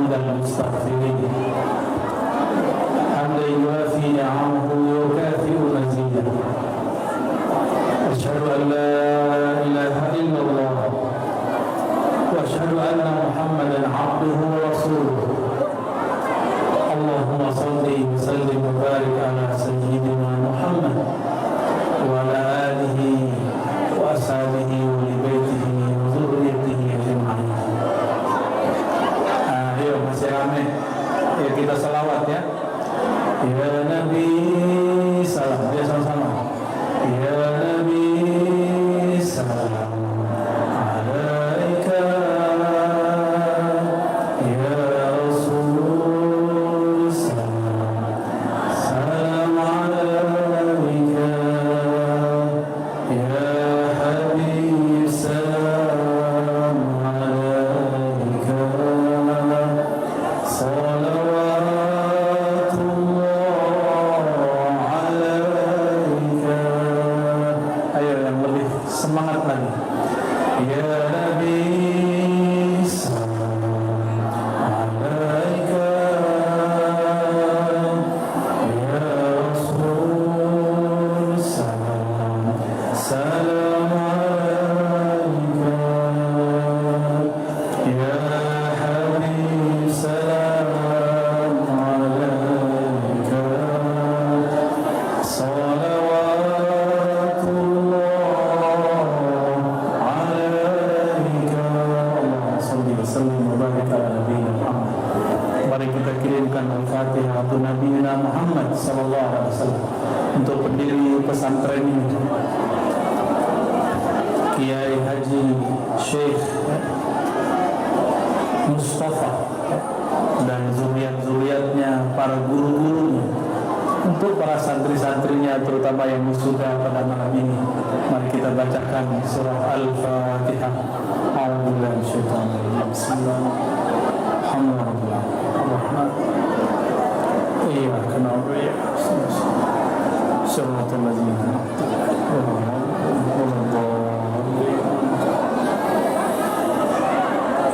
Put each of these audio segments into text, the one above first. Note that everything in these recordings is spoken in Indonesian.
حمد المستغفرين حمدا يوافي نعمه ويكافئ مزيده. أشهد أن لا إله إلا الله وأشهد أن محمدا عبده ورسوله. اللهم صل وسلم وبارك على سيدنا محمد وعلى آله وأصحابه ولبيته وذريته أجمعين. Ayo masih ramai. Ya kita salawat ya. Ya Nabi salam. Ya sama-sama. Ya Nabi salam. Alaika ya Rasul salam. Salam alaika ya Habib salam alaika. Semangat lagi. Ya Nabi salam alaika ya Rasul salam. Salam alaika ya Habib salam alaika. Mari kita kirimkan Al-Fatihah untuk Nabi Muhammad sallallahu alaihi wasallam, untuk pendiri pesantren ini, Kiai Haji Syekh Mustafa dan zuriat-zuriatnya, para guru-gurunya, untuk para santri-santrinya terutama yang wisuda pada malam ini. Mari kita bacakan surah Al-Fatihah. A'udzubillahi minasyaitonir rajim. Bismillahirrahmanirrahim. Alhamdulillah. Iyyaka na'budu wa iyyaka nasta'in. Shiratal ladzina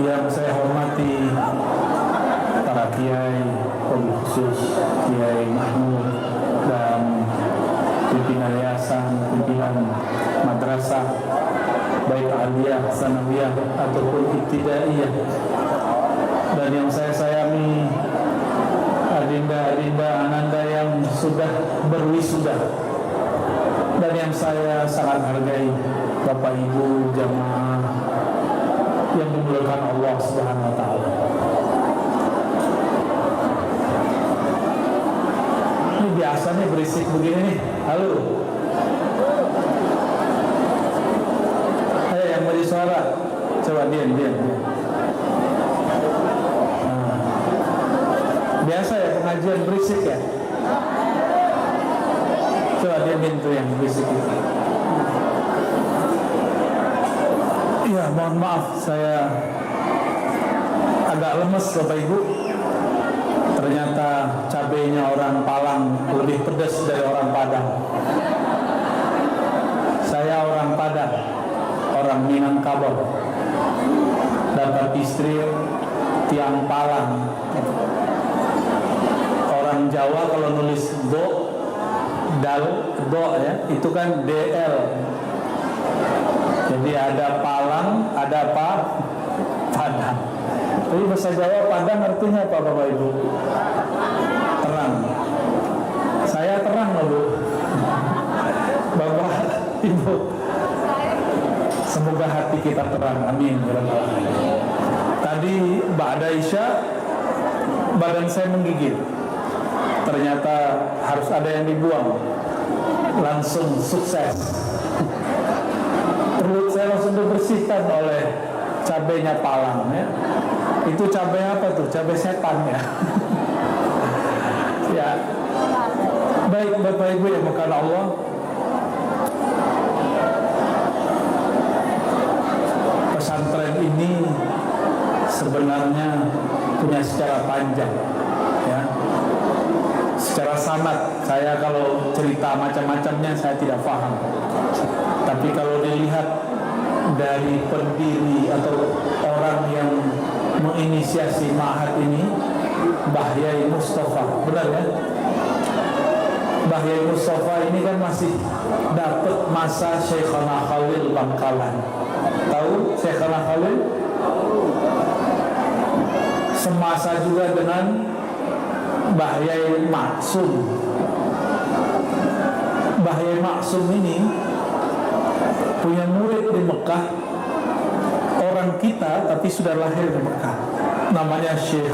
yang saya hormati para kiai, khusus Kiai Mahmud dan pimpinan yayasan, pimpinan madrasah baik aliyah, sanawiyah ataupun ibtidaiyah, dan yang saya sayangi adinda-adinda ananda yang sudah berwisuda, dan yang saya sangat hargai Bapak Ibu jamaah yang dimuliakan Allah Subhanahu wa taala. Ini biasanya berisik begini nih. Halo. Ayo yang beri suara. Coba diam. Biasa ya pengajian berisik ya. Coba diamin tuh yang berisik itu. Ya mohon maaf, saya agak lemes Bapak Ibu. Ternyata cabenya orang Palang lebih pedas dari orang Padang. Saya orang Padang, orang Minangkabau, dapat istri tiang Palang. Orang Jawa kalau nulis do ya, itu kan DL. Jadi ada Palang, ada apa? Padang. Tapi bahasa Jawa Padang artinya apa Bapak Ibu? Terang. Saya terang loh Bu. Bapak Ibu, semoga hati kita terang. Amin. Tadi ba'da Isya badan saya menggigil. Ternyata harus ada yang dibuang. Langsung sukses. Perut saya langsung dibersihkan oleh cabenya Palang ya. Itu cabai apa tuh? Cabai setan ya. Ya. Baik Bapak Ibu yang bukan Allah, pesantren ini sebenarnya punya sejarah panjang ya. Secara sanad saya kalau cerita macam-macamnya saya tidak paham. Tapi kalau dilihat dari pendiri atau orang yang menginisiasi ma'had ini Mbah Yai Mustafa, benar ya? Mbah Yai Mustafa ini kan masih dapat masa Syekhana Khalil Bangkalan. Tahu Syekhana Khalil? Semasa juga dengan Mbah Yai Maksum. Mbah Yai Maksum ini punya murid di Mekah, orang kita tapi sudah lahir di Mekah, namanya Syekh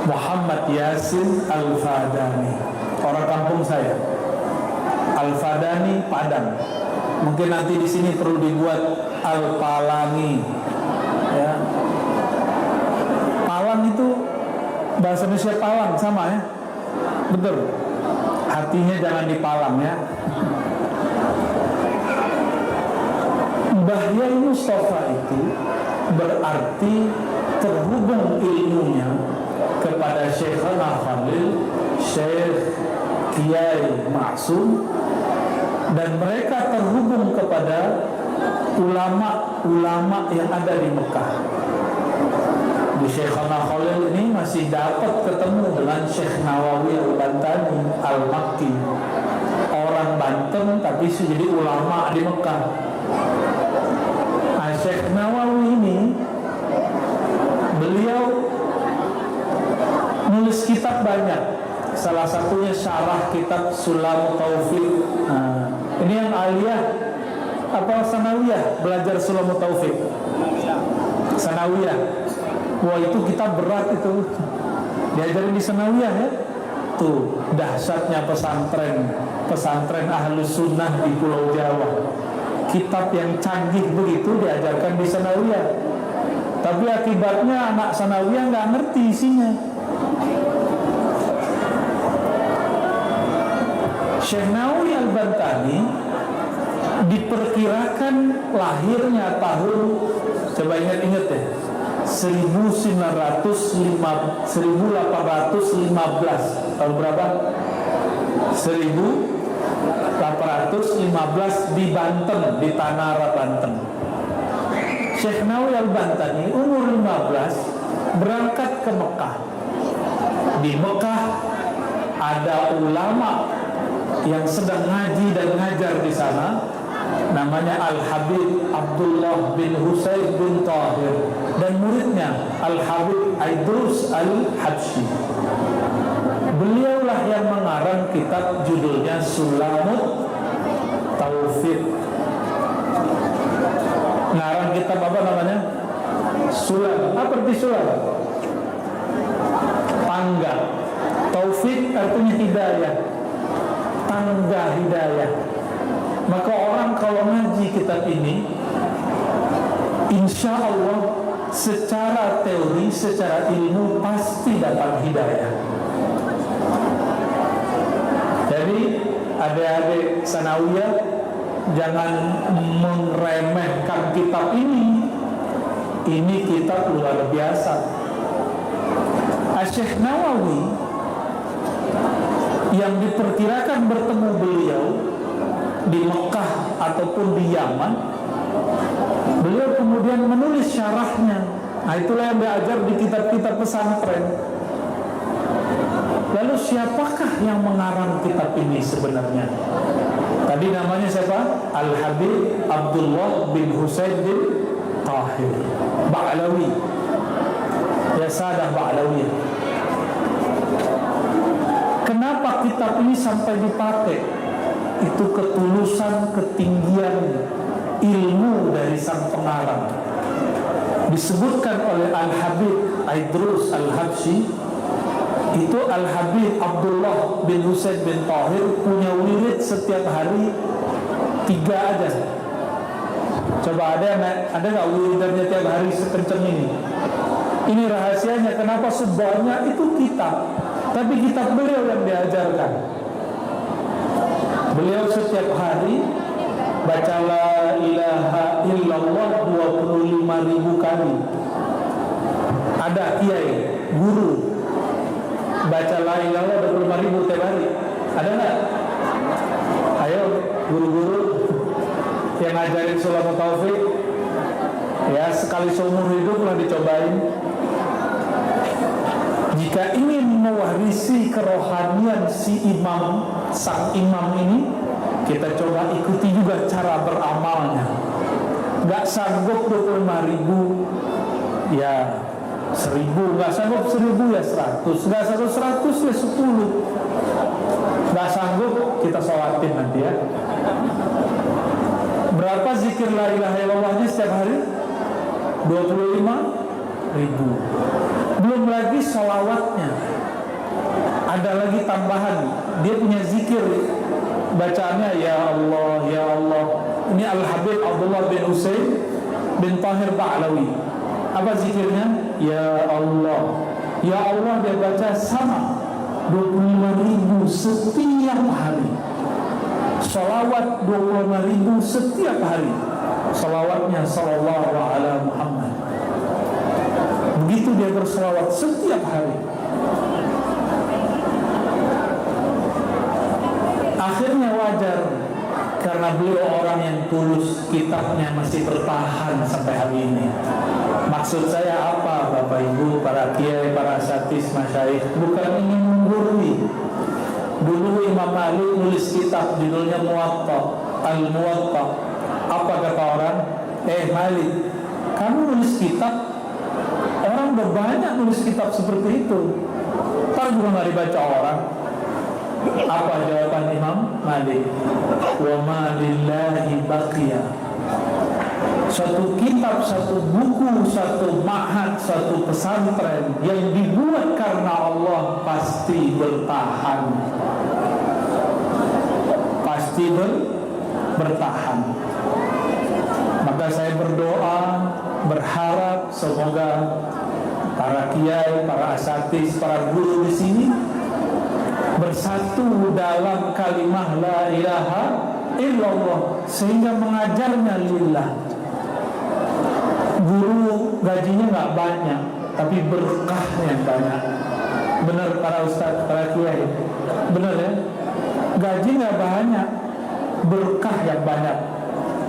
Muhammad Yasin Al-Fadani, orang kampung saya. Al-Fadani Padang. Mungkin nanti di sini perlu dibuat Al-Palangi. Ya. Palang itu bahasa Indonesia palang sama ya, betul. Hatinya jangan dipalang ya. Mbah Yai Mustafa itu berarti terhubung ilmunya kepada Syekhana Khalil, Syekh Kiai Maksum, dan mereka terhubung kepada ulama-ulama yang ada di Mekah. Di Syekhana Khalil ini masih dapat ketemu dengan Syekh Nawawi Al-Bantani Al-Makki, orang Banten tapi jadi ulama di Mekah. Syekh Nawawi ini beliau nulis kitab banyak. Salah satunya syarah kitab Sulam Taufik. Nah, ini yang aliyah apa sanawiyah belajar Sulam Taufik. Sanawiyah. Wah, itu kitab berat itu. Diajarin di sanawiyah ya. Tuh dahsyatnya pesantren Ahlus Sunnah di Pulau Jawa. Kitab yang canggih begitu diajarkan di sanawiyah. Tapi akibatnya anak sanawiyah nggak ngerti isinya. Syekh Nawawi Al-Bantani diperkirakan lahirnya tahun, coba ingat-ingat ya, 1815. Tahun berapa? 1815 di Banten, di Tanara, Banten. Syekh Nawawi Al-Bantani umur 15 berangkat ke Mekah. Di Mekah ada ulama yang sedang ngaji dan ngajar di sana, namanya Al-Habib Abdullah bin Husain bin Tahir, dan muridnya Al-Habib Idrus Al-Habsyi. Beliaulah yang mengarang kitab judulnya Sulamut Taufik. Ngarang kitab apa namanya? Sulam. Apa arti sulam? Tangga. Taufik artinya hidayah. Tangga hidayah. Maka orang kalau ngaji kitab ini, insya Allah secara teori, secara ilmu pasti dapat hidayah. Jadi adik-adik sanawiyah jangan meremehkan kitab ini. Ini kitab luar biasa. Syekh Nawawi yang diperkirakan bertemu beliau di Mekah ataupun di Yaman, beliau kemudian menulis syarahnya. Nah, itulah yang diajar di kitab-kitab pesantren. Lalu siapakah yang mengarang kitab ini sebenarnya? Tadi namanya siapa? Al-Habib Abdullah bin Husain bin Tahir Ba'lawi. Ya Sadah Ba'lawi. Kenapa kitab ini sampai dipakai? Itu ketulusan, ketinggian ilmu dari sang pengarang. Disebutkan oleh Al-Habib Idrus Al-Habsyi, itu Al-Habib Abdullah bin Husain bin Tahir punya wirid setiap hari 3 aja. Coba ada nggak wiridannya tiap hari sekencang ini? Ini rahasianya kenapa sebanyak itu kitab. Tapi kitab beliau yang diajarkan. Beliau setiap hari baca la ilaha illallah 25.000 kali. Ada kiai, guru baca la ilaha 25.000 tiap hari. Ada nggak? Ayo guru-guru yang ngajarin Sulamut Taufik, ya sekali seumur hidup lah dicobain. Jika ingin mewarisi kerohanian si imam, sang imam ini, kita coba ikuti juga cara beramalnya. Gak sanggup 25.000, ya 1.000. Gak sanggup 1.000 ya 100. Gak sanggup 100 ya 10. Gak sanggup, kita sholatin nanti ya. Berapa zikir la ilaha illallahnya setiap hari? 25.000. Belum lagi sholawatnya. Ada lagi tambahan. Dia punya zikir, bacaannya ya Allah, ya Allah. Ini Al-Habib Abdullah bin Husain bin Tahir Ba'lawi. Apa zikirnya? Ya Allah, ya Allah. Dia baca sama 25.000 setiap hari. Sholawat 25.000 setiap hari. Sholawatnya sallallahu ala Muhammad. Begitu dia berselawat setiap hari. Akhirnya wajar, karena beliau orang yang tulus, kitabnya masih bertahan sampai hari ini. Maksud saya apa, Bapak Ibu, para kiai, para asatidz, masyayikh? Bukan ingin menggurui. Dulu Imam Malik nulis kitab judulnya Muwatta, Al-Muwatta. Apa kata orang? Malik, kamu nulis kitab, orang udah banyak nulis kitab seperti itu, ntar juga nggak dibaca orang. Apa jawaban Imam Malik? Wa ma lillahi baqiya. Satu kitab, satu buku, satu ma'had, satu pesantren yang dibuat karena Allah pasti bertahan. Pasti bertahan. Maka saya berdoa, berharap semoga para kiai, para asatidz, para guru di sini bersatu dalam kalimah la ilaha illallah sehingga mengajarnya lillah. Guru gajinya nggak banyak, tapi berkahnya banyak. Benar para ustaz, para kiai, benar ya? Gaji nggak banyak, berkah yang banyak.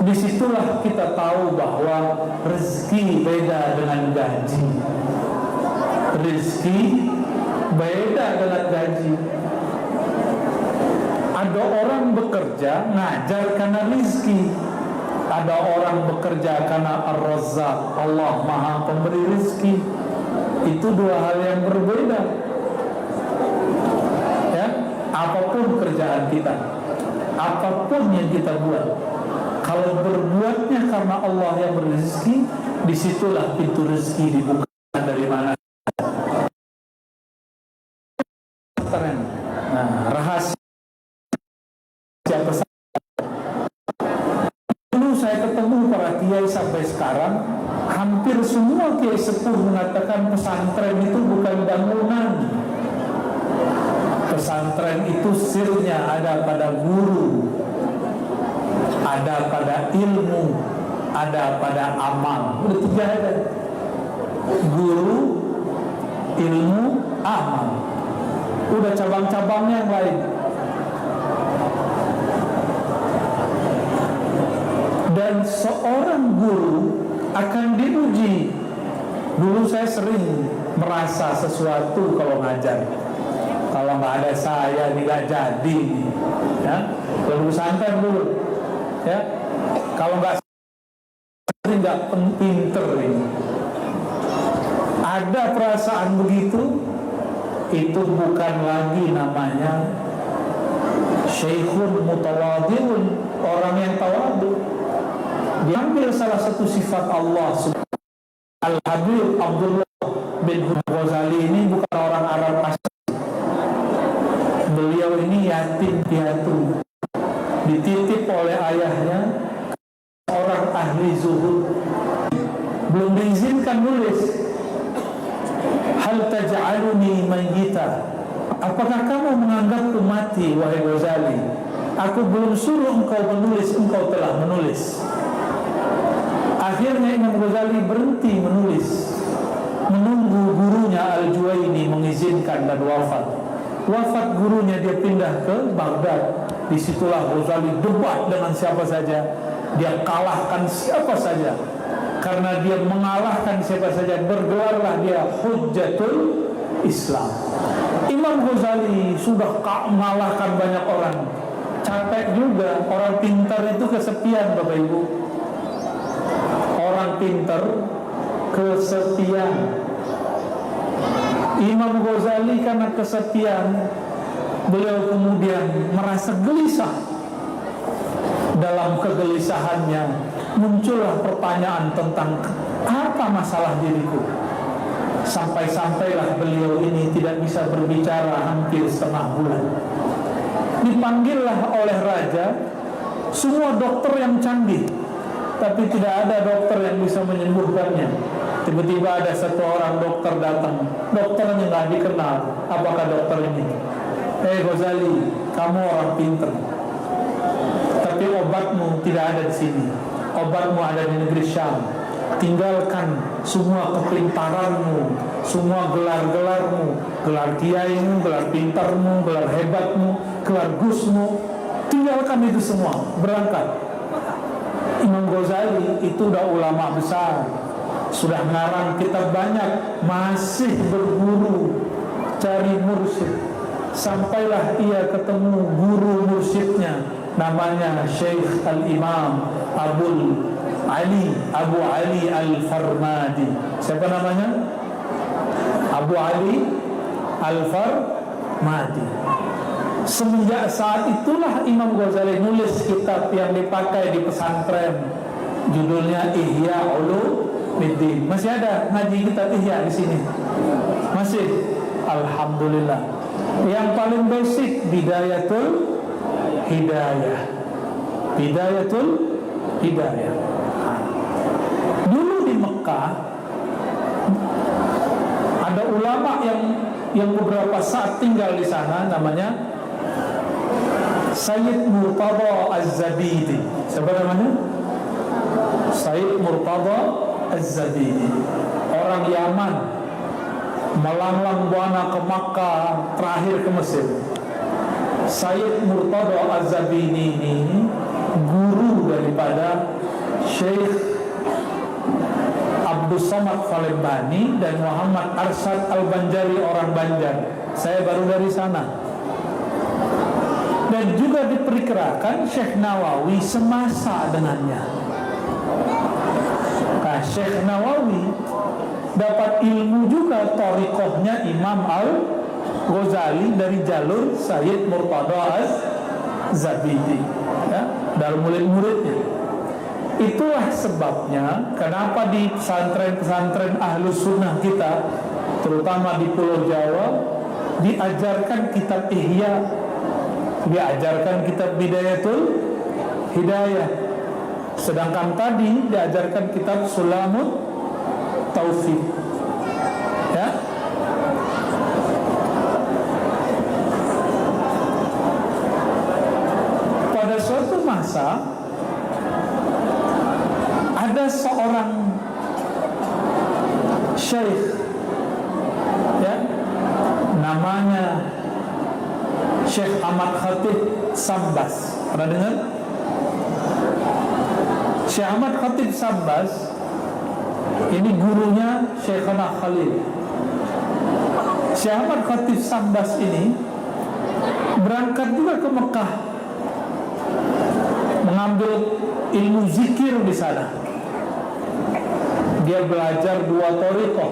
Disitulah kita tahu bahwa rezeki beda dengan gaji. Rezeki beda dengan gaji. Ada orang bekerja ngajar karena rezeki. Ada orang bekerja karena Ar-Razzaq, Allah Maha Pemberi rezeki. Itu dua hal yang berbeda. Ya, apapun kerjaan kita, apapun yang kita buat, kalau berbuatnya karena Allah yang berrezeki, disitulah pintu rezeki dibuka dari mana. Nah, rahasia pesan. Dulu saya ketemu para kiai sampai sekarang, hampir semua kiai sepuh mengatakan pesantren itu bukan bangunan. Pesantren itu sirnya ada pada guru, ada pada ilmu, ada pada amal. Udah tiga ada. Guru, ilmu, amal. Udah cabang-cabangnya yang lain. Dan seorang guru akan diuji. Dulu saya sering merasa sesuatu kalau ngajar. Kalau nggak ada saya ini nggak jadi. Ya, kalau pesantren dulu. Ya, kalau nggak pinter ini. Ada perasaan begitu, itu bukan lagi namanya syekhun mutawadhi'un, orang yang tawadu. Diambil salah satu sifat Allah. Al-Habib Abdullah bin Ghazali ini bukan orang Arab asli. Beliau ini yatim piatu, dititip oleh ayahnya, orang ahli zuhud, belum diizinkan nulis. Hal taj'aluni mayyita, apakah kamu menganggapku mati wahai Ghazali? Aku belum suruh engkau menulis, engkau telah menulis. Akhirnya Imam Ghazali berhenti menulis, menunggu gurunya Al-Juwaini mengizinkan dan wafat. Wafat gurunya, dia pindah ke Baghdad. Disitulah Ghazali debat dengan siapa saja, dia kalahkan siapa saja. Karena dia mengalahkan siapa saja, bergelarlah dia Hujjatul Islam. Imam Ghazali sudah mengalahkan banyak orang. Capek juga, orang pintar itu kesepian Bapak Ibu. Orang pintar kesepian. Imam Ghazali karena kesepian, beliau kemudian merasa gelisah. Dalam kegelisahannya muncullah pertanyaan tentang apa masalah diriku. Sampai-sampailah beliau ini tidak bisa berbicara hampir setengah bulan. Dipanggillah oleh raja semua dokter yang canggih, tapi tidak ada dokter yang bisa menyembuhkannya. Tiba-tiba ada satu orang dokter datang. Dokternya nggak dikenal. Apakah dokter ini? Ghazali, kamu orang pintar, tapi obatmu tidak ada di sini. Obatmu ada di negeri Syam. Tinggalkan semua kepintaranmu, semua gelar-gelarmu, gelar kiaimu, gelar pintarmu, gelar hebatmu, gelar gusmu. Tinggalkan itu semua, berangkat. Imam Ghazali itu udah ulama besar, sudah ngarang kitab banyak, masih berburu cari mursyid. Sampailah ia ketemu guru mursyidnya, namanya Syekh Al-Imam Abu Ali Al-Farmadi. Siapa namanya? Abu Ali Al-Farmadi. Semenjak saat itulah Imam Ghazali nulis kitab yang dipakai di pesantren, judulnya Ihya Ulumuddin. Masih ada ngaji kitab Ihya di sini? Masih. Alhamdulillah. Yang paling basic Bidayatul Hidayah. Bidayatul Hidayah. Dulu di Mekah ada ulama yang beberapa saat tinggal di sana, namanya Sayyid Murtada Az-Zabidi. Siapa namanya? Sayyid Murtada Az-Zabidi, orang Yaman, melanglang buana ke Makkah, terakhir ke Mesir. Sayyid Murtada Az-Zabidi ini guru daripada Syekh Abdul Somad Falembani dan Muhammad Arsyad Al-Banjari, orang Banjar. Saya baru dari sana. Dan juga diperkirakan Syekh Nawawi semasa dengannya. Nah, Syekh Nawawi dapat ilmu juga thariqahnya Imam Al-Ghazali dari jalur Sayyid Murtada Az-Zabidi, ya, dari murid-muridnya. Itulah sebabnya kenapa di pesantren-pesantren Ahlus Sunnah kita, terutama di Pulau Jawa, diajarkan kitab Ihya, diajarkan kitab Bidayatul Hidayah. Sedangkan tadi diajarkan kitab Sulamut Taufik. Ya. Pada suatu masa ada seorang syekh, ya, namanya Syekh Ahmad Khatib Sambas. Pernah dengar? Syekh Ahmad Khatib Sambas ini gurunya Syekhana Khalil. Syekh Ahmad Khatib Sambas ini berangkat juga ke Mekah, mengambil ilmu zikir di sana. Dia belajar dua thariqah,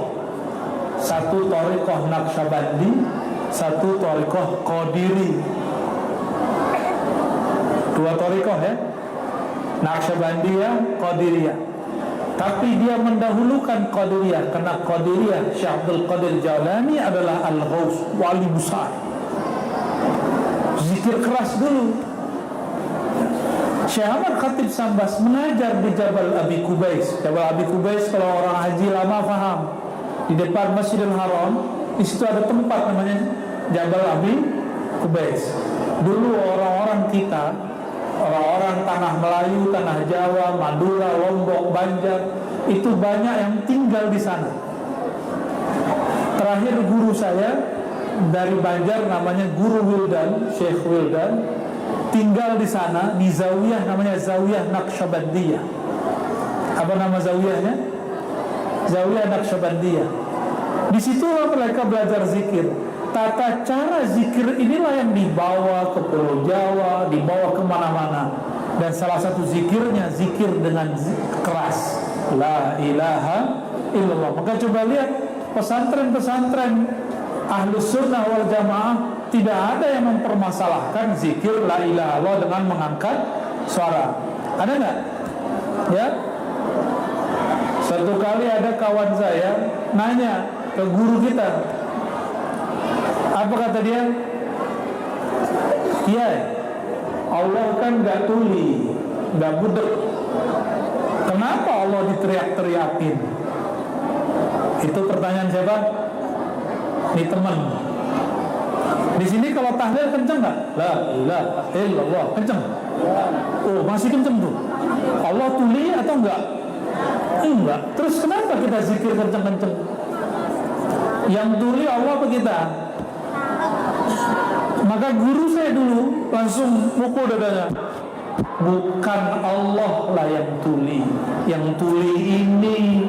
satu thariqah Naqsyabandi, satu thariqah Qadiri. Dua thariqah, ya, Naqsyabandiyah, Qadiriyah. Tapi dia mendahulukan Qadiriyah karena Qadiriyah Syekh Abdul Qadir Jailani adalah Al-Ghaus, wali besar. Zikir keras dulu. Syekh Ahmad Khatib Sambas mengajar di Jabal Abi Kubais. Jabal Abi Kubais kalau orang haji lama faham, di depan Masjidil Haram, di situ ada tempat namanya Jabal Abi Kubais. Dulu orang-orang kita, orang-orang tanah Melayu, tanah Jawa, Madura, Lombok, Banjar, itu banyak yang tinggal di sana. Terakhir guru saya dari Banjar namanya Guru Wildan, Syekh Wildan, tinggal di sana di zawiyah namanya Zawiyah Naqsyabandiyah. Apa nama zawiyahnya? Zawiyah Naqsyabandiyah. Disitulah mereka belajar zikir. Tata cara zikir inilah yang dibawa ke Pulau Jawa, dibawa kemana-mana. Dan salah satu zikirnya zikir dengan keras, la ilaha illallah. Maka coba lihat pesantren-pesantren Ahlus Sunnah wal Jamaah, tidak ada yang mempermasalahkan zikir la ilaha illallah dengan mengangkat suara. Ada nggak? Ya. Satu kali ada kawan saya nanya ke guru kita, apa kata dia? Iya, Allah kan gak tuli, gak budek. Kenapa Allah diteriak-teriakin? Itu pertanyaan siapa? Ini teman. Di sini kalau tahlil kenceng nggak? La ilaha illallah, kenceng. Oh, masih kenceng tuh. Allah tuli atau enggak? Enggak. Terus kenapa kita zikir kenceng-kenceng? Yang tuli Allah apa kita? Maka guru saya dulu langsung mukul dadanya. Bukan Allah lah yang tuli. Yang tuli ini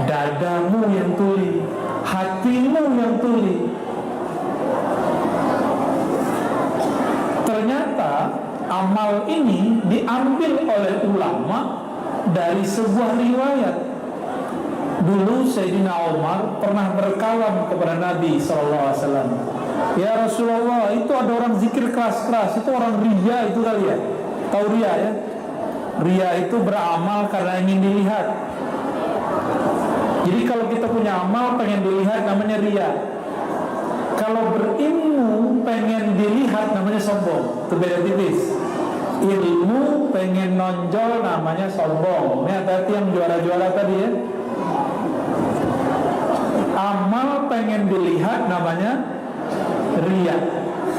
dadamu yang tuli, hatimu yang tuli. Ternyata amal ini diambil oleh ulama dari sebuah riwayat. Dulu Sayyidina Umar pernah berkalam kepada Nabi SAW. Ya Rasulullah, itu ada orang zikir keras-keras, itu orang riya itu kali ya. Tahu riya ya? Riya itu beramal karena ingin dilihat. Jadi kalau kita punya amal pengen dilihat namanya riya. Kalau berilmu pengen dilihat namanya sombong. Itu beda tipis. Ilmu pengen nonjol namanya sombong. Ini hati-hati yang juara-juara tadi ya. Amal pengen dilihat namanya riya.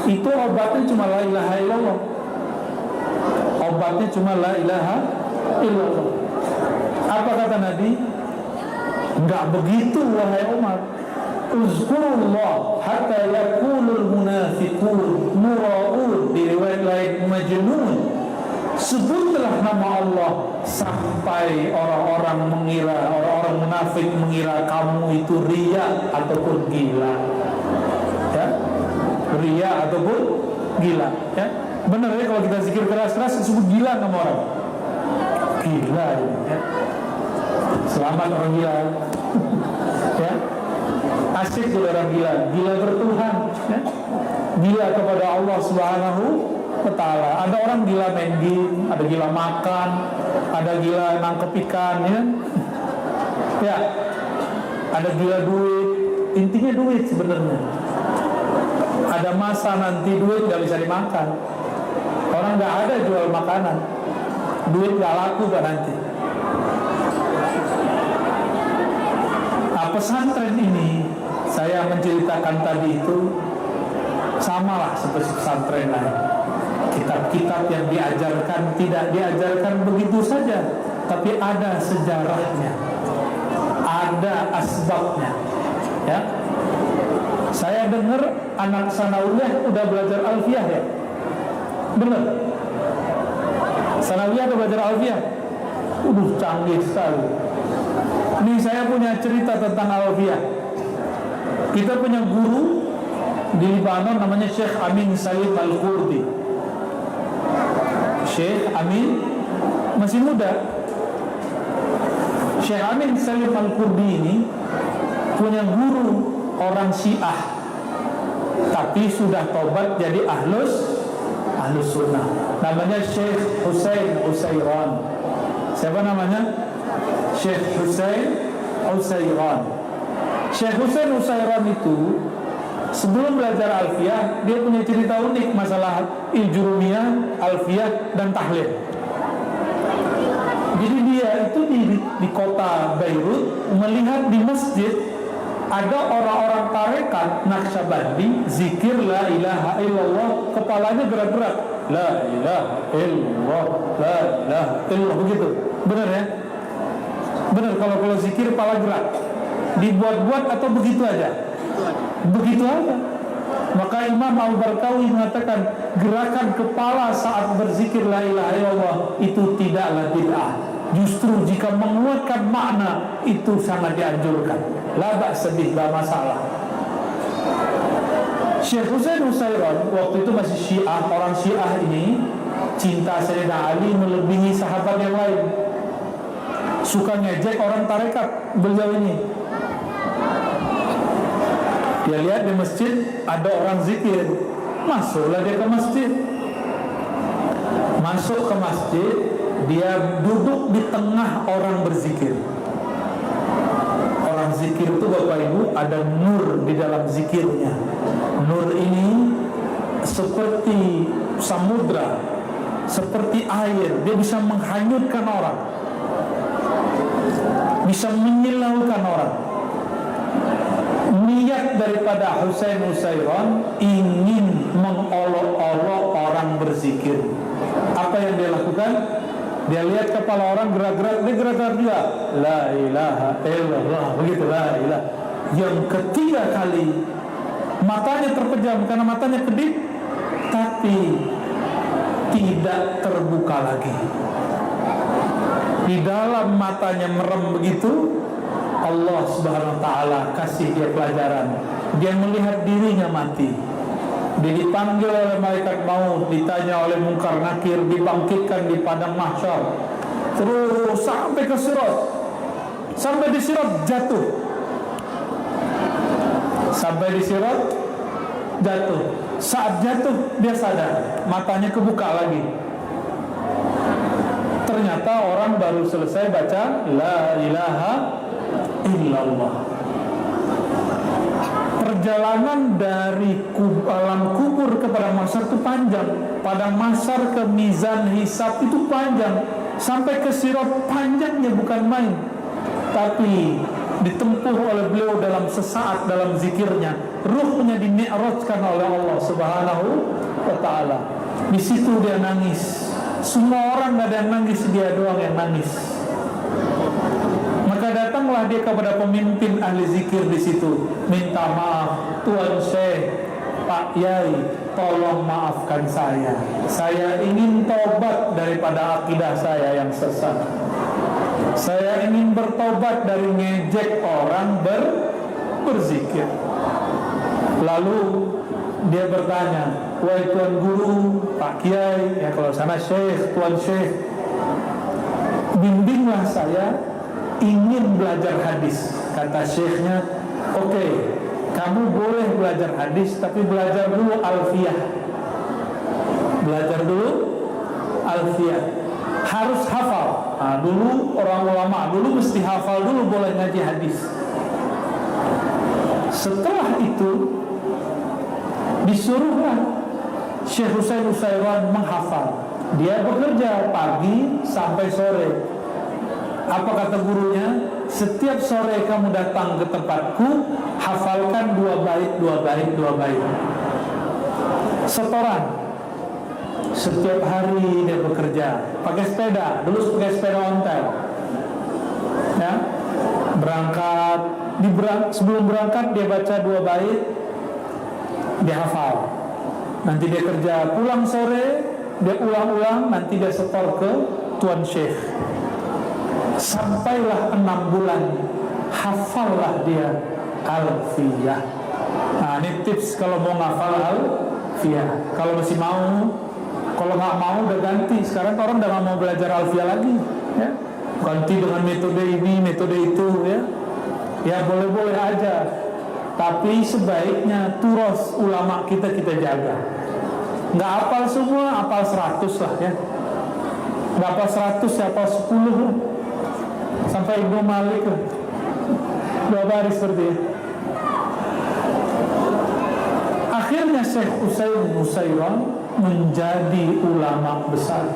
Itu obatnya cuma la ilaha illallah. Obatnya cuma la ilaha illallah. Apa kata Nabi? Enggak begitu wahai Umar. Uzkurullah hatta yakulul munafiqun mura'un. Di riwayat lain majnun. Sebutlah nama Allah sampai orang-orang mengira, orang-orang munafik mengira kamu itu riya ataupun gila. Ya, riya ataupun gila. Ya, benar ya kalau kita zikir keras-keras disebut gila sama orang. Gila ya. Selamat orang gila. Ya, asik jadi orang gila. Gila bertuhan. Ya, gila kepada Allah Subhanahu wa Ta'ala. Ada orang gila main game, ada gila makan, ada gila nangkep ikan ya. Ya, ada gila duit. Intinya duit sebenarnya. Ada masa nanti duit nggak bisa dimakan. Orang nggak ada jual makanan, duit nggak laku kan nanti. Nah, pesantren ini saya menceritakan tadi itu samalah seperti pesantren lain. Kitab-kitab yang diajarkan tidak diajarkan begitu saja, tapi ada sejarahnya, ada asbabnya. Ya, saya dengar anak sanawiyah udah belajar alfiyah ya, benar? Sanawiyah udah belajar alfiyah, canggih sekali. Ini saya punya cerita tentang alfiyah. Kita punya guru di Libanon namanya Syekh Amin Salim Al-Qurdi. Syekh Amin masih muda. Syekh Amin Salim Al-Qurdi ini punya guru orang Syiah, tapi sudah tobat jadi ahlus sunnah. Namanya Syekh Husain Usairan. Siapa namanya? Syekh Husain Usairan. Syekh Husain Usairan itu sebelum belajar alfiyah, dia punya cerita unik masalah Ijurumiyah, alfiyah, dan tahlil. Jadi dia itu di kota Beirut melihat di masjid ada orang-orang tarekat Naqsyabandi zikir la ilaha illallah, kepalanya gerak-gerak, la ilaha illallah, la ilaha illallah, begitu. Benar ya? Benar, kalau zikir kepala gerak. Dibuat-buat atau begitu aja? Begitu aja. Maka Imam Al-Barkawi mengatakan gerakan kepala saat berzikir la ilaha illallah itu tidaklah bid'ah. Justru jika menguatkan makna itu sangat dianjurkan. la ba'sa bih, gak masalah. Syekh Husain Nusairon waktu itu masih Syiah. Orang Syiah ini cinta Sayyidina Ali melebihi sahabat yang lain. Suka ngejek orang tarekat beliau ini. Dia lihat di masjid ada orang zikir, masuklah dia ke masjid. Masuk ke masjid, dia duduk di tengah orang berzikir. Orang zikir itu Bapak Ibu ada nur di dalam zikirnya. Nur ini seperti samudra, seperti air. Dia bisa menghanyutkan orang, bisa menyilaukan orang. Niat daripada Husain Nusairon ingin mengolok-olok orang berzikir. Apa yang dia lakukan? Dia lihat kepala orang gerak-gerak, dia gerak-gerak juga. La ilaha illallah, begitu, la ilaha. Yang ketiga kali matanya terpejam karena matanya kedip, tapi tidak terbuka lagi. Di dalam matanya merem begitu, Allah Subhanahu wa ta'ala kasih dia pelajaran. Dia melihat dirinya mati. Dia dipanggil oleh malaikat maut, ditanya oleh Munkar Nakir, dibangkitkan di padang mahsyar. Terus sampai ke Sirat. Sampai di Sirat jatuh. Sampai di Sirat jatuh. Saat jatuh dia sadar, matanya kebuka lagi. Ternyata orang baru selesai baca la ilaha illallah. Perjalanan dari alam kubur ke padang mahsyar itu panjang. Padang mahsyar ke mizan hisab itu panjang. Sampai ke Sirat panjangnya bukan main. Tapi ditempuh oleh beliau dalam sesaat dalam zikirnya. Ruhnya dimi'rajkan oleh Allah Subhanahu wa ta'ala. Di situ dia nangis. Semua orang gak ada yang nangis, dia doang yang nangis. Maka datanglah dia kepada pemimpin ahli zikir di situ, minta maaf, Tuan Syekh, Pak Yai, tolong maafkan saya. Saya ingin tobat daripada akidah saya yang sesat. Saya ingin bertobat dari ngejek orang berzikir. Lalu dia bertanya, wahai Tuan Guru, Pak Kiai, ya kalau sana Syekh, Tuan Syekh, bimbinglah saya, ingin belajar hadis. Kata Syekhnya, oke, kamu boleh belajar hadis, tapi belajar dulu alfiyah. Belajar dulu alfiyah. Harus hafal. Nah, dulu orang ulama dulu mesti hafal dulu, boleh ngaji hadis. Setelah itu disuruhlah Syekh Husain Nusairon menghafal. Dia bekerja pagi sampai sore. Apa kata gurunya? Setiap sore kamu datang ke tempatku, hafalkan 2 bait, 2 bait, 2 bait. Setoran. Setiap hari dia bekerja pakai sepeda. Dulu pakai sepeda ontel. Ya. Sebelum berangkat dia baca 2 bait, dia hafal. Nanti dia kerja, pulang sore dia ulang-ulang, nanti dia setor ke Tuan Syekh. Sampailah 6 bulan, hafallah dia alfiyah. Nah, ini tips kalau mau ngafal alfiyah. Kalau masih mau, kalau nggak mau udah ganti. Sekarang orang udah nggak mau belajar alfiyah lagi, ya. Ganti dengan metode ini, metode itu, ya. Ya boleh-boleh aja. Tapi sebaiknya turos ulama kita jaga. Nggak hafal semua, hafal 100 lah, ya. Nggak hafal 100, ya hafal 10 lah. Sampai Ibnu Malik lah. 2 baris seperti itu. Akhirnya Syekh Husain Nusairon menjadi ulama besar.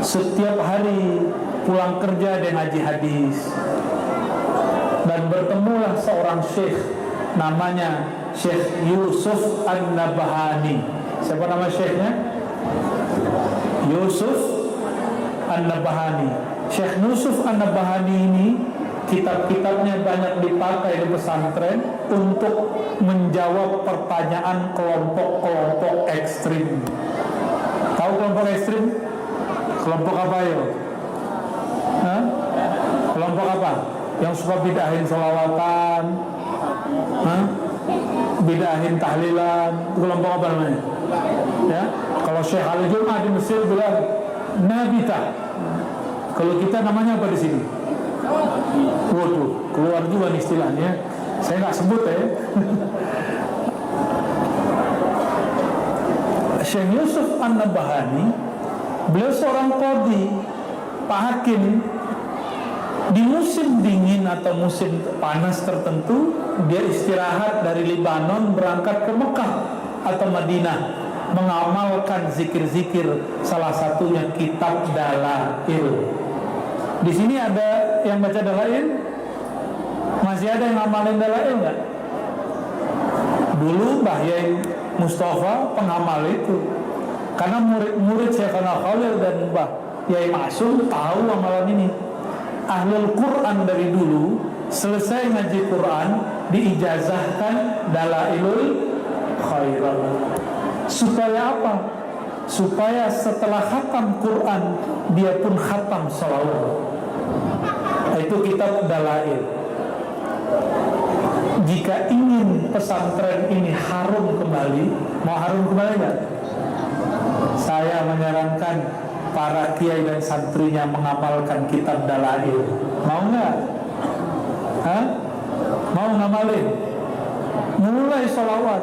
Setiap hari pulang kerja dia ngaji hadis. Dan bertemulah seorang syekh, namanya Syekh Yusuf An-Nabhani. Siapa nama syekhnya? Yusuf An-Nabhani. Syekh Yusuf An-Nabhani ini kitab-kitabnya banyak dipakai di pesantren untuk menjawab pertanyaan kelompok-kelompok ekstrim. Tahu kelompok ekstrim? Kelompok apa ya? Kelompok apa? yang suka bidahin sholawatan, bidahin tahlilan, kelompok apa namanya? Ya, kalau Syekh Ali Jum'ah di Mesir bilang nabita. Kalau kita namanya apa di sini? Waduh, keluar juga nih istilahnya. Saya nggak sebut ya. Syekh Yusuf An-Nabahani, beliau seorang qadhi, Pak Hakim. Di musim dingin atau musim panas tertentu, dia istirahat dari Libanon berangkat ke Mekah atau Madinah, mengamalkan zikir-zikir, salah satunya kitab Dalail. Di sini ada yang baca Dalail? Masih ada yang ngamalin Dalail nggak? Dulu Mbah Yai Mustafa pengamal itu, karena murid-murid Syekhana Khalil dan Mbah Yai Ma'sum tahu amalan ini. Ahlul Quran dari dulu selesai ngaji Quran diijazahkan Dalailul Khairat. Supaya apa? Supaya setelah khatam Quran dia pun khatam sholawat. Itu kitab Dalail. Jika ingin pesantren ini harum kembali, mau harum kembali nggak? Saya menyarankan para kiai dan santrinya mengamalkan kitab Dalail. Mau nggak? Mau ngamalin? Mulai sholawat.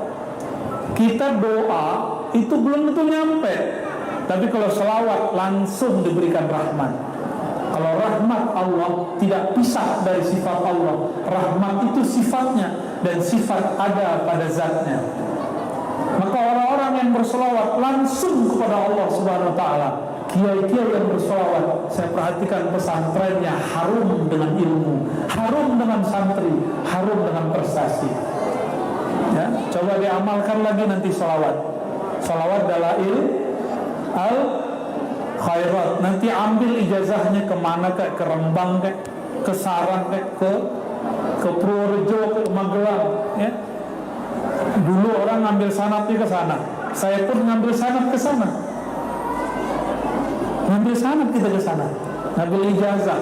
Kita doa itu belum tentu nyampe, tapi kalau sholawat langsung diberikan rahmat. Kalau rahmat Allah tidak pisah dari sifat Allah. Rahmat itu sifatnya, dan sifat ada pada zatnya. Maka orang-orang yang bersolawat langsung kepada Allah Subhanahu Wa Taala, kiai-kiai yang bersolawat, saya perhatikan pesantrennya harum dengan ilmu, harum dengan santri, harum dengan prestasi. Ya, coba diamalkan lagi nanti solawat Dalail al Khairat. Nanti ambil ijazahnya kemana, kayak ke Rembang, kayak ke Sarang, kayak ke Purworejo, ke Magelang. Ya. Dulu orang ngambil sanatnya ke sana, saya pun ngambil sanat ke sana. Ngambil sanat kita ke sana, ngambil ijazah.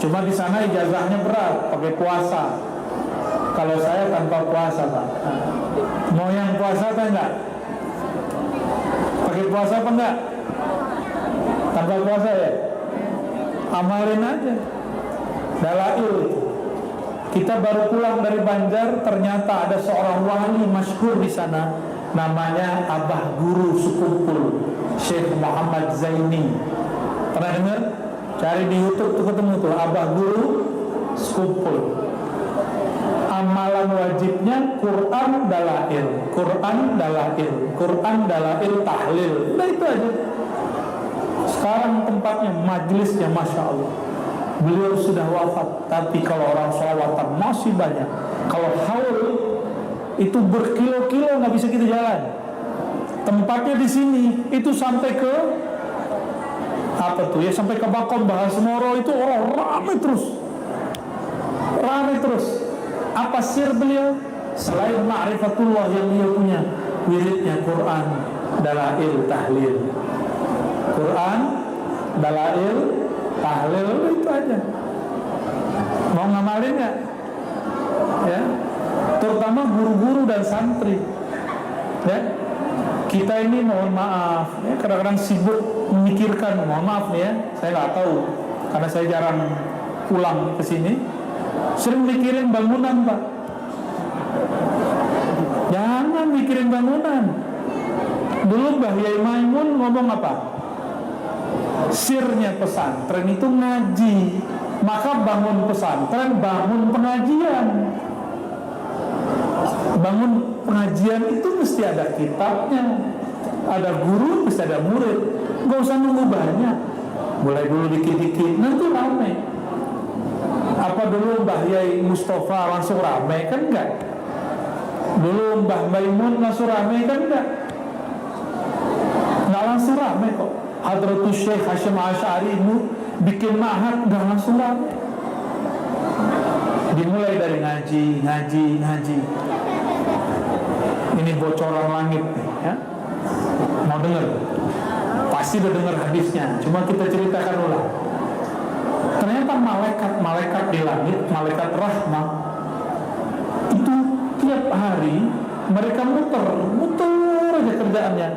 Cuma di sana ijazahnya berat, pakai puasa. Kalau saya tanpa puasa, Pak. Mau yang puasa apa enggak? Pakai puasa apa enggak? Tanpa puasa ya? Amalin aja Dalail. Kita baru pulang dari Banjar, ternyata ada seorang wali masyhur di sana, namanya Abah Guru Sekumpul, Syekh Muhammad Zaini. Pernah dengar? Cari di YouTube tuh ketemu tuh Abah Guru Sekumpul. Amalan wajibnya Quran Dalail, Quran Dalail, Quran Dalail tahlil. Nah itu aja. Sekarang tempatnya, majelisnya, masya Allah. Beliau sudah wafat, tapi kalau orang sholawatan masih banyak. Kalau haul itu berkilo-kilo nggak bisa kita jalan. Tempatnya di sini itu sampai ke apa tuh ya, sampai ke Bakom, Bahasmoro itu orang ramai terus. Apa sir beliau? Selain ma'rifatullah yang dia punya, wiridnya Quran Dalail tahlil, Quran Dalail tahlil, itu aja. Mau ngamalin nggak? Ya, terutama guru-guru dan santri. Ya, kita ini mohon maaf, ya, kadang-kadang sibuk memikirkan. Mohon maaf nih ya, saya nggak tahu karena saya jarang pulang ke sini. Sering mikirin bangunan, Pak. Jangan mikirin bangunan. Dulu Mbah Yai Maimun ngomong apa? Sirnya pesantren itu ngaji. Maka bangun pesantren, bangun pengajian. Bangun pengajian itu mesti ada kitabnya, ada guru, mesti ada murid. Gak usah nunggu banyak. Mulai dulu dikit-dikit, nanti ramai. Apa dulu Mbah Yai Mustafa langsung ramai? Kan enggak. Dulu Mbah Maimun langsung ramai? Kan enggak. Enggak langsung ramai kok. Hadratus Syekh Hasyim Asy'ari itu bikin ma'had enggak langsung ramai. Dimulai dari ngaji. Ini bocoran langit nih, ya. Mau dengar? Pasti udah dengar hadisnya, cuma kita ceritakan ulang. Ternyata malaikat di langit, malaikat rahmah itu tiap hari mereka muter aja kerjaannya.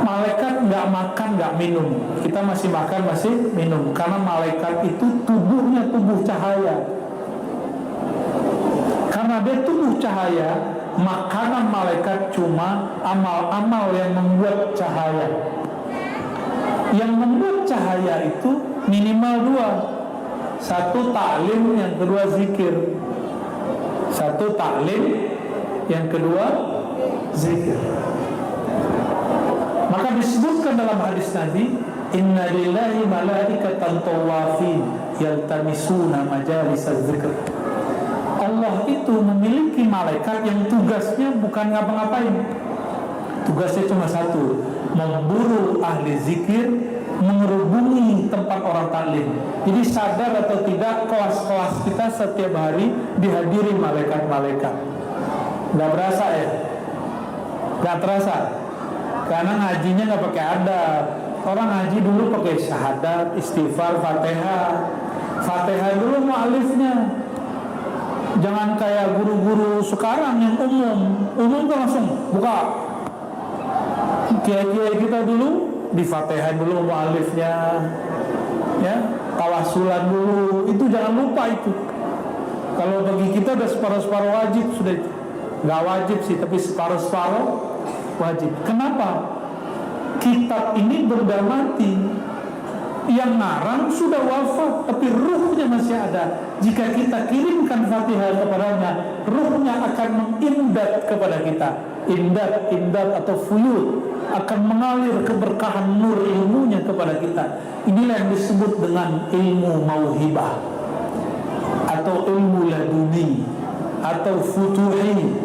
Malaikat nggak makan, nggak minum. Kita masih makan, masih minum. Karena malaikat itu tubuhnya tubuh cahaya. Karena dia tubuh cahaya, makanan malaikat cuma amal-amal yang membuat cahaya. Yang membuat cahaya itu minimal dua. Satu taklim, yang kedua zikir. Satu taklim, yang kedua zikir. Maka disebutkan dalam hadis Nabi, inna lillahi malaikatan tawafin yaltamisuna majalisaz zikr. Allah itu memiliki malaikat yang tugasnya bukan ngapa-ngapain. Tugasnya cuma satu, memburu ahli zikir, mengerubungi tempat orang taklim. Jadi sadar atau tidak, kelas-kelas kita setiap hari dihadiri malaikat-malaikat. Gak berasa ya? Gak terasa? Karena ngajinya gak pakai adab. Orang ngaji dulu pakai syahadat, istighfar, fatihah. Fatihah dulu mu'alifnya. Jangan kayak guru-guru sekarang yang umum kan langsung buka. Kiai-kiai kita dulu di fatihah dulu mu'alifnya, ya, tawasulan dulu. Itu jangan lupa itu. Kalau bagi kita udah separuh-separuh wajib sudah itu. Gak wajib sih, tapi separuh-separuh wajib. Kenapa? Kitab ini benda mati. Yang ngarang sudah wafat, tapi ruhnya masih ada. Jika kita kirimkan fatihah kepadanya, ruhnya akan mengimdad kepada kita. Imdad atau fuyud, akan mengalir keberkahan nur ilmunya kepada kita. Inilah yang disebut dengan ilmu mauhibah, atau ilmu laduni, atau futuhi.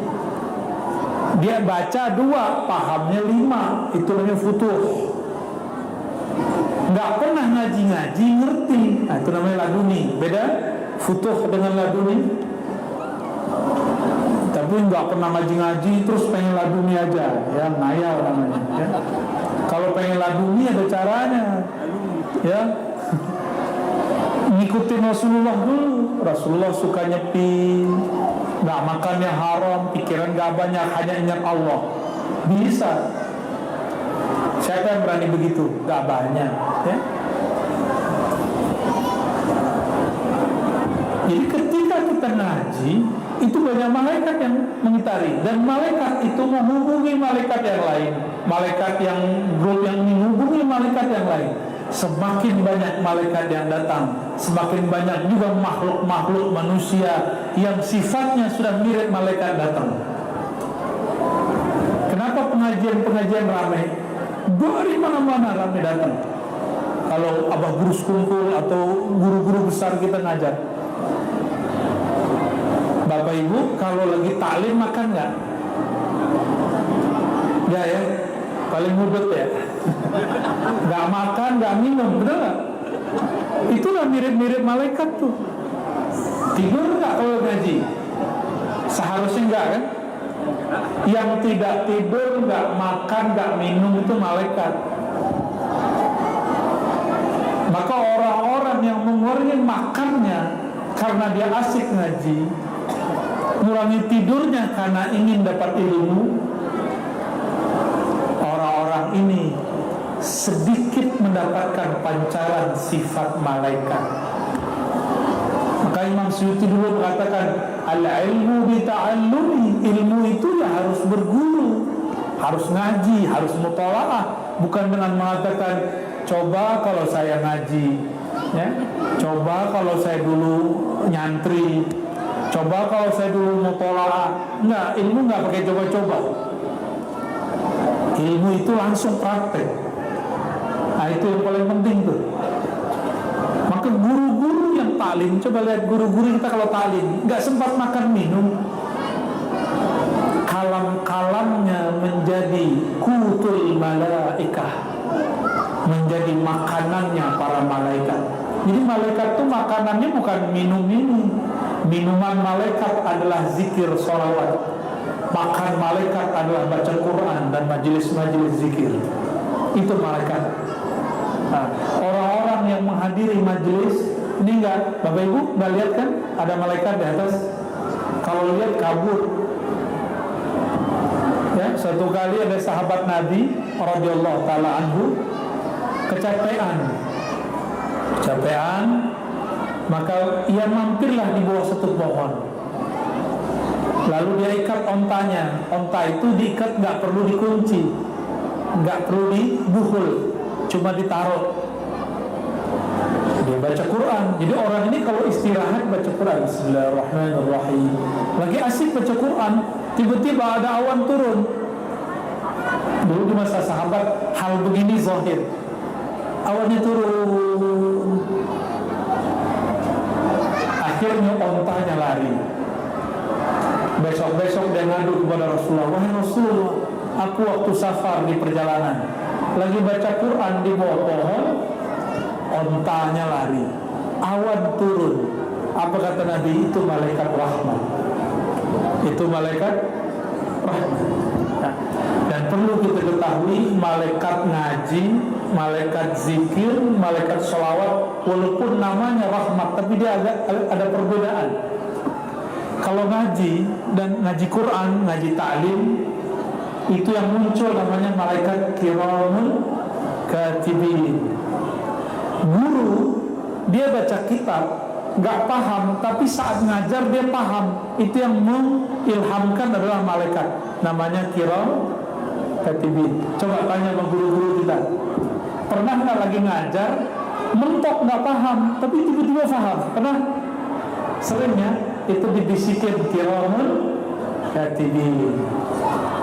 Dia baca 2, pahamnya 5. Itu namanya futuh. Nggak pernah ngaji-ngaji, ngerti. Nah, itu namanya laduni. Beda futuh dengan laduni. Tapi nggak pernah ngaji-ngaji, terus pengen laduni aja, ya, ngayal namanya, ya. Kalau pengen laduni ada caranya, ya. Ngikutin Rasulullah dulu. Rasulullah suka nyepi, nggak makan yang haram, pikiran nggak banyak, hanya ingat Allah. Bisa. Siapa yang berani begitu? Nggak banyak, ya. Jadi ketika kita ngaji, itu banyak malaikat yang mengitari, dan malaikat itu menghubungi malaikat yang lain, malaikat yang grup yang menghubungi malaikat yang lain. Semakin banyak malaikat yang datang, semakin banyak juga makhluk-makhluk manusia yang sifatnya sudah mirip malaikat datang. Kenapa pengajian-pengajian ramai? Dari mana-mana ramai datang. Kalau abah guru kumpul atau guru-guru besar kita ngajar, Bapak Ibu kalau lagi taklim makan nggak? Ya, ya, paling mudah ya. Nggak makan, nggak minum, benar nggak? Itulah mirip-mirip malaikat tuh. Tidur nggak kalau ngaji? Seharusnya nggak, kan? Yang tidak tidur, nggak makan, nggak minum itu malaikat. Maka orang-orang yang mengurangi makannya karena dia asik ngaji, mengurangi tidurnya karena ingin dapat ilmu, orang-orang ini sedikit mendapatkan pancaran sifat malaikat. Maka Imam Suyuti dulu mengatakan, al-ilmu bita'allumi, ilmu itu ya harus berguru, harus ngaji, harus mutola'ah, bukan dengan mengatakan coba kalau saya ngaji, ya, coba kalau saya dulu nyantri, coba kalau saya dulu mutola'ah. Enggak, ilmu enggak pakai coba-coba. Ilmu itu langsung praktek. Nah, itu yang paling penting tuh. Maka guru-guru yang taklim, coba lihat guru-guru kita kalau taklim nggak sempat makan minum, kalam-kalamnya menjadi kutul malaikah, menjadi makanannya para malaikat. Jadi malaikat tuh makanannya bukan minum-minum. Minuman malaikat adalah zikir sholawat. Makan malaikat adalah baca Quran dan majelis-majelis zikir. Itu malaikat. Nah, orang-orang orang yang menghadiri majelis ini enggak, Bapak Ibu enggak lihat kan ada malaikat di atas? Kalau lihat kabur. Ya, satu kali ada sahabat Nabi radhiyallahu taala anhu kecapean, maka ia mampirlah di bawah satu pohon. Lalu dia ikat ontanya. Onta itu diikat, nggak perlu dikunci, nggak perlu dibuhul, cuma ditaruh. Dia baca Quran. Jadi orang ini kalau istirahat baca Quran. Bismillahirrahmanirrahim. Lagi asik baca Quran, tiba-tiba ada awan turun. Dulu di masa sahabat hal begini zahir. Awannya turun. Akhirnya ontanya lari. Besok-besok dia ngadu kepada Rasulullah, wahai Rasulullah, aku waktu safar di perjalanan lagi baca Quran di bawah pohon, ontanya lari, awan turun. Apa kata Nabi? Itu malaikat rahmat. Itu malaikat rahmat. Nah, dan perlu kita ketahui, malaikat ngaji, malaikat zikir, malaikat sholawat, walaupun namanya rahmat, tapi dia ada perbedaan. Kalau ngaji dan ngaji Quran, ngaji ta'lim, itu yang muncul namanya malaikat kiramul katibin. Guru, dia baca kitab nggak paham, tapi saat ngajar dia paham. Itu yang mengilhamkan adalah malaikat, namanya kiram katibin. Coba tanya sama guru-guru kita, pernah nggak lagi ngajar mentok nggak paham, tapi tiba-tiba paham? Pernah? Seringnya itu dibisikin kiramul katibin.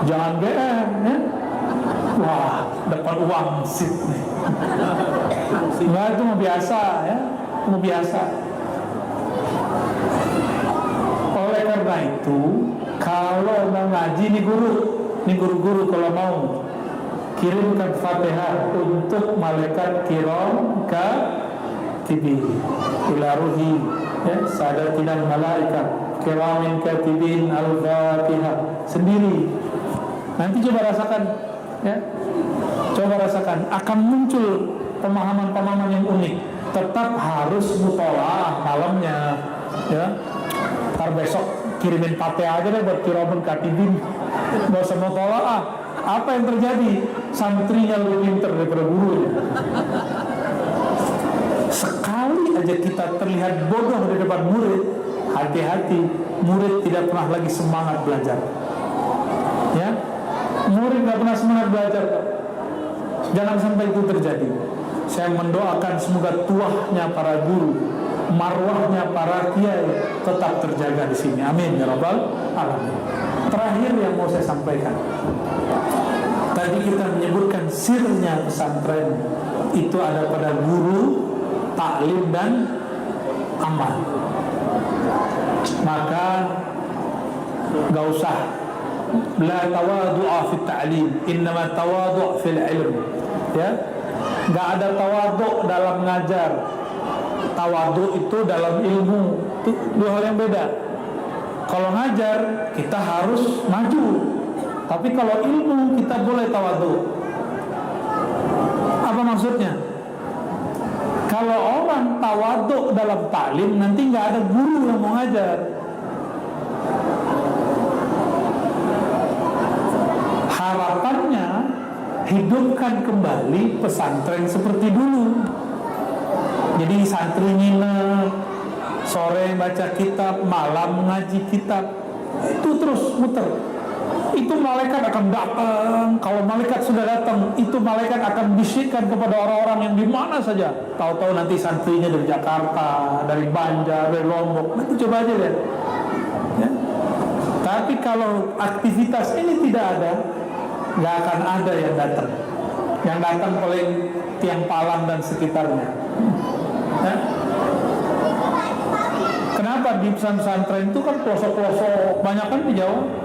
Jangan GM ya. Wah, dapat uang sip nih. Nah, itu mau biasa ya, mau biasa. Oleh karena itu, kalau mau ngaji nih guru kalau mau kirimkan Fatihah untuk malaikat kiram katibin ila ruhi ya, sadatinal malaikat kiramin katibin al-Fatihah sendiri. Nanti coba rasakan ya. Coba rasakan, akan muncul pemahaman-pemahaman yang unik. Tetap harus mutolaah malamnya ya. Ntar besok kirimin Fatihah aja deh buat kiramin katibin. Gak usah mutolaah. Apa yang terjadi? Santrinya lebih pintar daripada gurunya. Sekali aja kita terlihat bodoh di depan murid, hati-hati, murid tidak pernah lagi semangat belajar. Ya, murid nggak pernah semangat belajar. Jangan sampai itu terjadi. Saya mendoakan semoga tuahnya para guru, marwahnya para kiai tetap terjaga di sini. Amin ya rabbal alamin. Terakhir yang mau saya sampaikan, tadi kita menyebutkan sirnya pesantren itu ada pada guru, taklim dan amal. Maka gak usah la tawadu'a fi ta'lim, innama tawadu'a fil ilm ya. Gak ada tawadu dalam ngajar. Tawadu itu dalam ilmu, itu dua hal yang beda. Kalau ngajar kita harus maju, tapi kalau ilmu kita boleh tawadu. Apa maksudnya? Kalau orang tawaduk dalam taklim, nanti nggak ada guru yang mau ngajar. Harapannya hidupkan kembali pesantren seperti dulu. Jadi santri nginep, sore baca kitab, malam ngaji kitab, itu terus muter. Itu malaikat akan datang. Kalau malaikat sudah datang, itu malaikat akan bisikkan kepada orang-orang yang di mana saja. Tahu-tahu nanti santrinya dari Jakarta, dari Banjar, dari Lombok. Nanti coba aja lihat ya. Tapi kalau aktivitas ini tidak ada, nggak akan ada yang datang. Yang datang paling tiang palang dan sekitarnya ya. Kenapa di pesantren itu kan pelosok-pelosok, banyak kan di Jawa.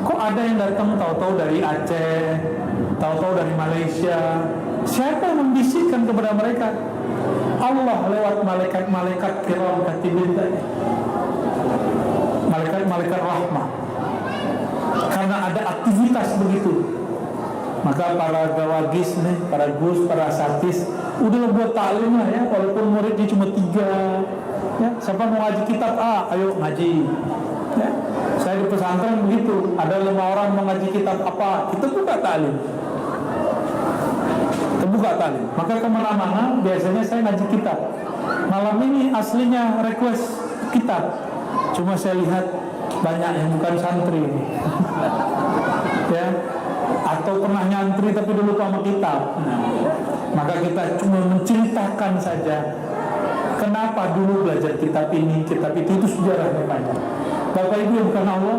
Kok ada yang datang tahu-tahu dari Aceh, tahu-tahu dari Malaysia? Siapa yang membisikkan kepada mereka? Allah lewat malaikat-malaikat kiram katibin tadi, malaikat-malaikat rahmah. Karena ada aktivitas begitu, maka para gawagis nih, para gus, para satis Udah buat taklim lah ya, walaupun muridnya cuma 3. Ya, siapa mau ngaji kitab A, ayo ngaji. Ya, saya di pesantren begitu, ada 5 orang mau ngaji kitab apa, kita buka taklim. Maka kemana-mana biasanya saya ngaji kitab. Malam ini aslinya request kitab, cuma saya lihat banyak yang bukan santri. Ya, atau pernah nyantri tapi dulu lupa sama kitab. Maka kita cuma menceritakan saja kenapa dulu belajar kitab ini, kitab itu sejarahnya panjang. Bapak Ibu yang bukan Allah,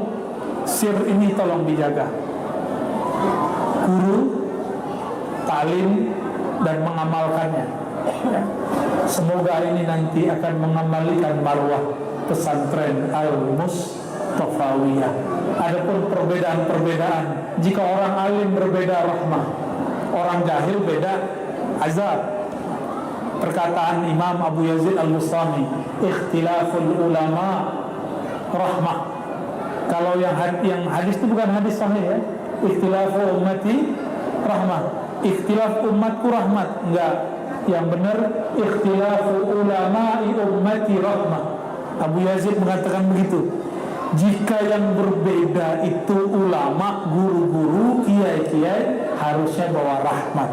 sir ini tolong dijaga. Guru, talim, dan mengamalkannya. Semoga ini nanti akan mengembalikan marwah pesantren Al-Mustafawiyah. Adapun perbedaan-perbedaan, jika orang alim berbeda rahmah, orang jahil beda azab. Perkataan Imam Abu Yazid Al-Bustami, ikhtilaful ulama rahmah. Kalau yang hadis itu bukan hadis sahih ya. Ikhtilafu ummati rahmah, ikhtilaf umatku rahmat. Enggak, yang benar ikhtilafu ulama'i ummati rahmah. Abu Yazid mengatakan begitu. Jika yang berbeda itu ulama, guru-guru, kiai-kiai, harusnya bawa rahmat.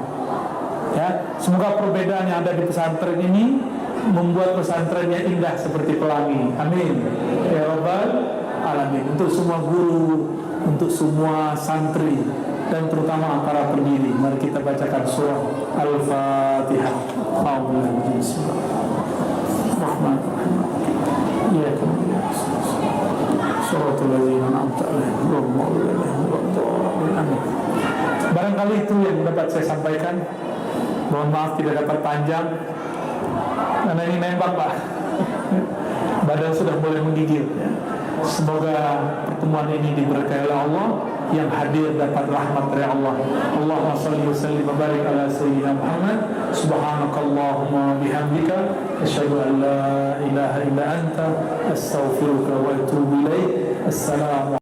Ya, semoga perbedaan yang ada di pesantren ini membuat pesantrennya indah seperti pelangi. Amin. Ya Rabbal Alamin. Untuk semua guru, untuk semua santri, dan terutama para pendiri, mari kita bacakan surah Al-Fatihah. Barangkali itu yang dapat saya sampaikan. Mohon maaf tidak dapat panjang, karena ini nembak Pak. Badan sudah mulai menggigil ya. Semoga pertemuan ini diberkahi oleh Allah, yang hadir dapat rahmat dari Allah. Allahumma shalli wa sallim wa barik ala sayyidina Muhammad. Subhanakallahumma bihamdika asyhadu an la ilaha illa anta astaghfiruka wa atubu ilaik. Assalamu